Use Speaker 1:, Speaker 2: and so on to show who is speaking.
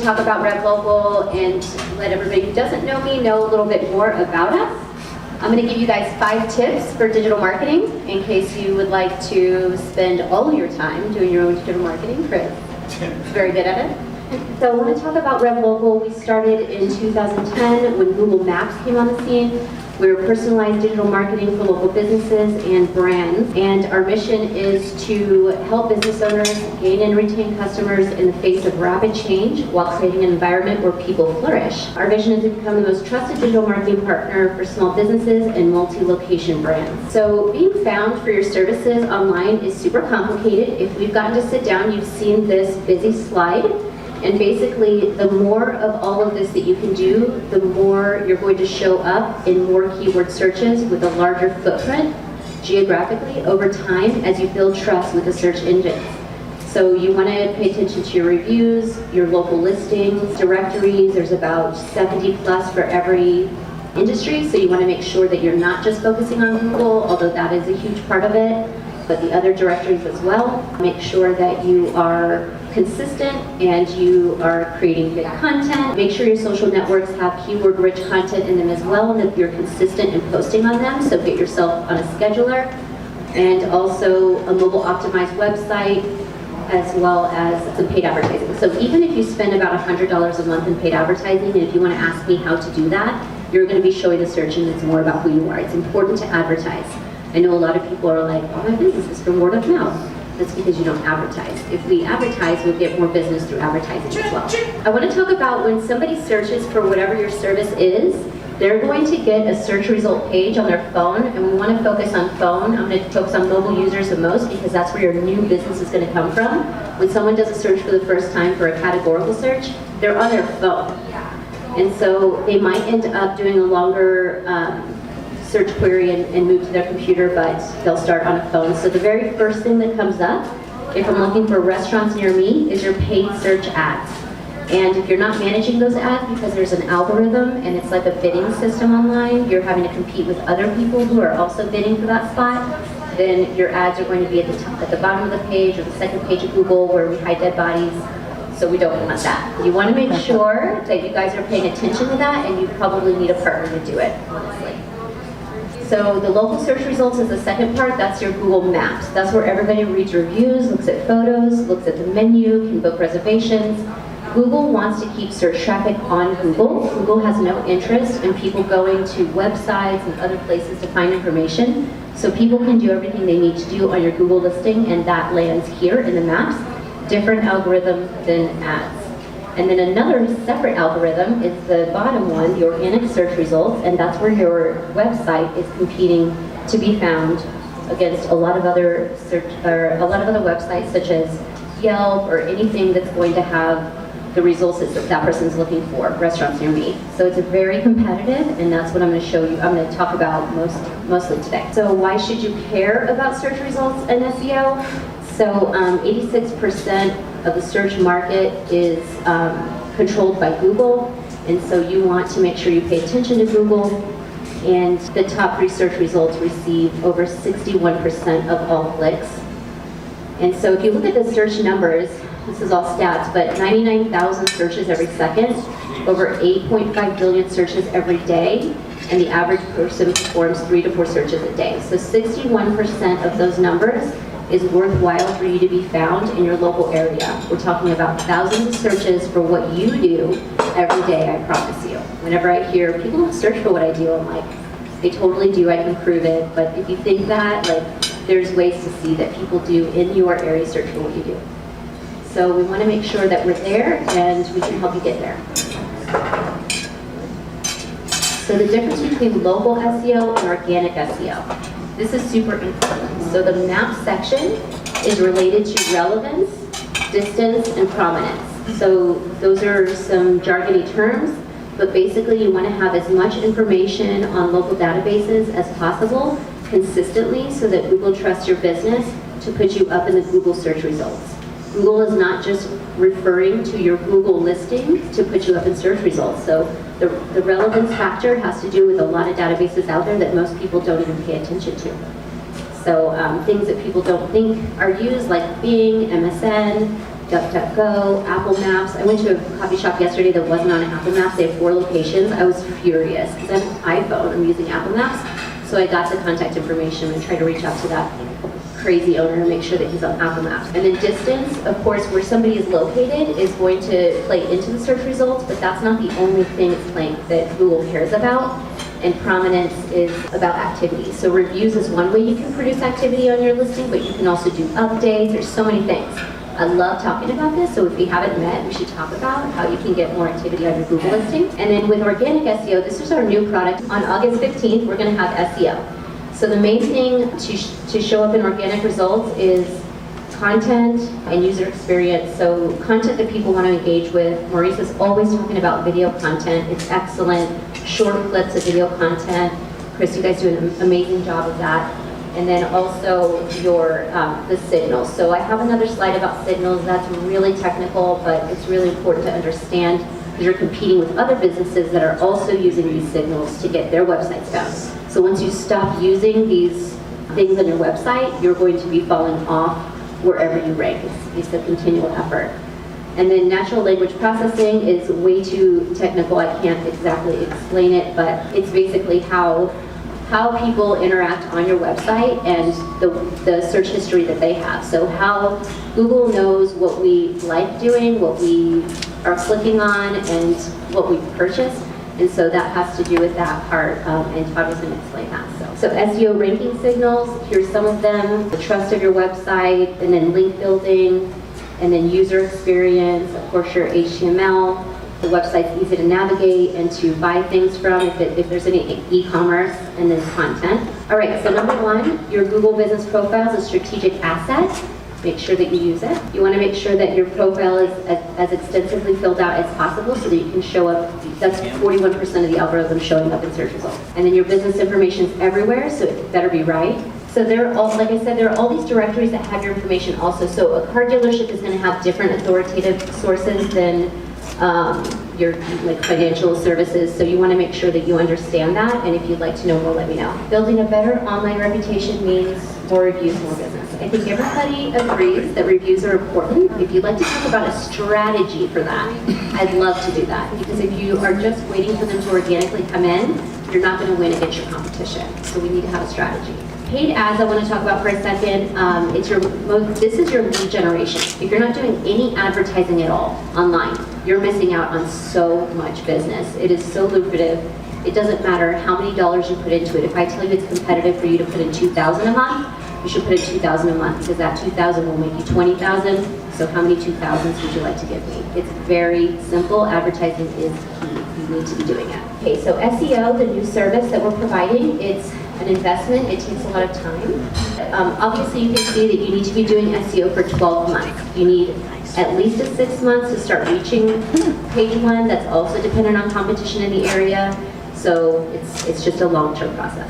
Speaker 1: talk about Rev Local and let everybody who doesn't know me know a little bit more about us. I'm going to give you guys 5 tips for digital marketing in case you would like to spend all your time doing your own digital marketing. Chris is very good at it. So I want to talk about Rev Local. We started in 2010 when Google Maps came on the scene. We were personalized digital marketing for local businesses and brands, and our mission is to help business owners gain and retain customers in the face of rapid change while creating an environment where people flourish. Our vision is to become the most trusted digital marketing partner for small businesses and multi-location brands. So being found for your services online is super complicated. If we've gotten to sit down, you've seen this busy slide. And basically, the more of all of this that you can do, the more you're going to show up in more keyword searches with a larger footprint geographically over time as you build trust with the search engines. So you want to pay attention to your reviews, your local listings, directories. There's about 70 plus for every industry, so you want to make sure that you're not just focusing on Google, although that is a huge part of it, but the other directories as well. Make sure that you are consistent and you are creating good content. Make sure your social networks have keyword-rich content in them as well, and that you're consistent in posting on them, so get yourself on a scheduler. And also a mobile-optimized website, as well as some paid advertising. So even if you spend about $100 a month in paid advertising, and if you want to ask me how to do that, you're going to be showing the search engines more about who you are. It's important to advertise. I know a lot of people are like, oh, my business is from word of mouth. That's because you don't advertise. If we advertise, we'll get more business through advertising as well. I want to talk about when somebody searches for whatever your service is, they're going to get a search result page on their phone, and we want to focus on phone. I'm going to focus on mobile users the most because that's where your new business is going to come from. When someone does a search for the first time for a categorical search, they're on their phone. And so they might end up doing a longer search query and move to their computer, but they'll start on a phone. So the very first thing that comes up, if I'm looking for restaurants near me, is your paid search ads. And if you're not managing those ads because there's an algorithm and it's like a bidding system online, you're having to compete with other people who are also bidding for that spot, then your ads are going to be at the top, at the bottom of the page or the second page of Google where we hide dead bodies. So we don't want that. You want to make sure that you guys are paying attention to that, and you probably need a partner to do it, honestly. So the local search results is the second part. That's your Google Maps. That's where everybody reads reviews, looks at photos, looks at the menu, can book reservations. Google wants to keep search traffic on Google. Google has no interest in people going to websites and other places to find information. So people can do everything they need to do on your Google listing, and that lands here in the maps. Different algorithm than ads. And then another separate algorithm is the bottom one, the organic search results, and that's where your website is competing to be found against a lot of other websites such as Yelp or anything that's going to have the results that person's looking for, restaurants near me. So it's very competitive, and that's what I'm going to show you. I'm going to talk about mostly today. So why should you care about search results and SEO? So 86% of the search market is controlled by Google, and so you want to make sure you pay attention to Google. And the top 3 search results receive over 61% of all clicks. And so if you look at the search numbers, this is all stats, but 99,000 searches every second, over 8.5 billion searches every day, and the average person performs 3 to 4 searches a day. So 61% of those numbers is worthwhile for you to be found in your local area. We're talking about thousands of searches for what you do every day, I promise you. Whenever I hear people don't search for what I do, I'm like, they totally do, I can prove it. But if you think that, like, there's ways to see that people do in your area search for what you do. So we want to make sure that we're there and we can help you get there. So the difference between local SEO and organic SEO. This is super important. So the map section is related to relevance, distance, and prominence. So those are some jargony terms, but basically you want to have as much information on local databases as possible consistently so that Google trusts your business to put you up in the Google search results. Google is not just referring to your Google listing to put you up in search results. So the relevance factor has to do with a lot of databases out there that most people don't even pay attention to. So things that people don't think are used, like Bing, MSN, DuckDuckGo, Apple Maps. I went to a coffee shop yesterday that wasn't on Apple Maps. They have 4 locations. I was furious because I have an iPhone. I'm using Apple Maps. So I got the contact information and tried to reach out to that crazy owner to make sure that he's on Apple Maps. And then distance, of course, where somebody is located is going to play into the search results, but that's not the only thing that Google cares about. And prominence is about activity. So reviews is one way you can produce activity on your listing, but you can also do updates. There's so many things. I love talking about this, so if we haven't met, we should talk about how you can get more activity on your Google listing. And then with organic SEO, this is our new product. On August 15th, we're going to have SEO. So the main thing to show up in organic results is content and user experience. So content that people want to engage with. Maurice is always talking about video content. It's excellent. Short clips of video content. Chris, you guys do an amazing job of that. And then also the signals. So I have another slide about signals. That's really technical, but it's really important to understand because you're competing with other businesses that are also using these signals to get their websites down. So once you stop using these things on your website, you're going to be falling off wherever you rank. It's a continual effort. And then natural language processing is way too technical. I can't exactly explain it, but it's basically how people interact on your website and the search history that they have. So how Google knows what we like doing, what we are clicking on, and what we purchased. And so that has to do with that part, and Todd was going to explain that. So SEO ranking signals, here's some of them: the trust of your website, and then link building, and then user experience, of course your HTML, the website's easy to navigate and to buy things from if there's any e-commerce, and then content. All right, so number 1, your Google Business Profile is a strategic asset. Make sure that you use it. You want to make sure that your profile is as extensively filled out as possible so that you can show up. That's 41% of the algorithm showing up in search results. And then your business information is everywhere, so it better be right. So there are all, like I said, there are all these directories that have your information also. So a car dealership is going to have different authoritative sources than your financial services, so you want to make sure that you understand that, and if you'd like to know more, let me know. Building a better online reputation means more reviews, more business. I think everybody agrees that reviews are important. If you'd like to talk about a strategy for that, I'd love to do that, because if you are just waiting for them to organically come in, you're not going to win against your competition, so we need to have a strategy. Paid ads, I want to talk about for a second. This is your lead generation. If you're not doing any advertising at all online, you're missing out on so much business. It is so lucrative. It doesn't matter how many dollars you put into it. If I tell you it's competitive for you to put in $2,000 a month, you should put in $2,000 a month, because that $2,000 will make you $20,000. So how many 2000s would you like to give me? It's very simple. Advertising is key. You need to be doing it. Okay, so SEO, the new service that we're providing, it's an investment. It takes a lot of time. Obviously, you can see that you need to be doing SEO for 12 months. You need at least 6 months to start reaching page 1. That's also dependent on competition in the area. So it's just a long-term process.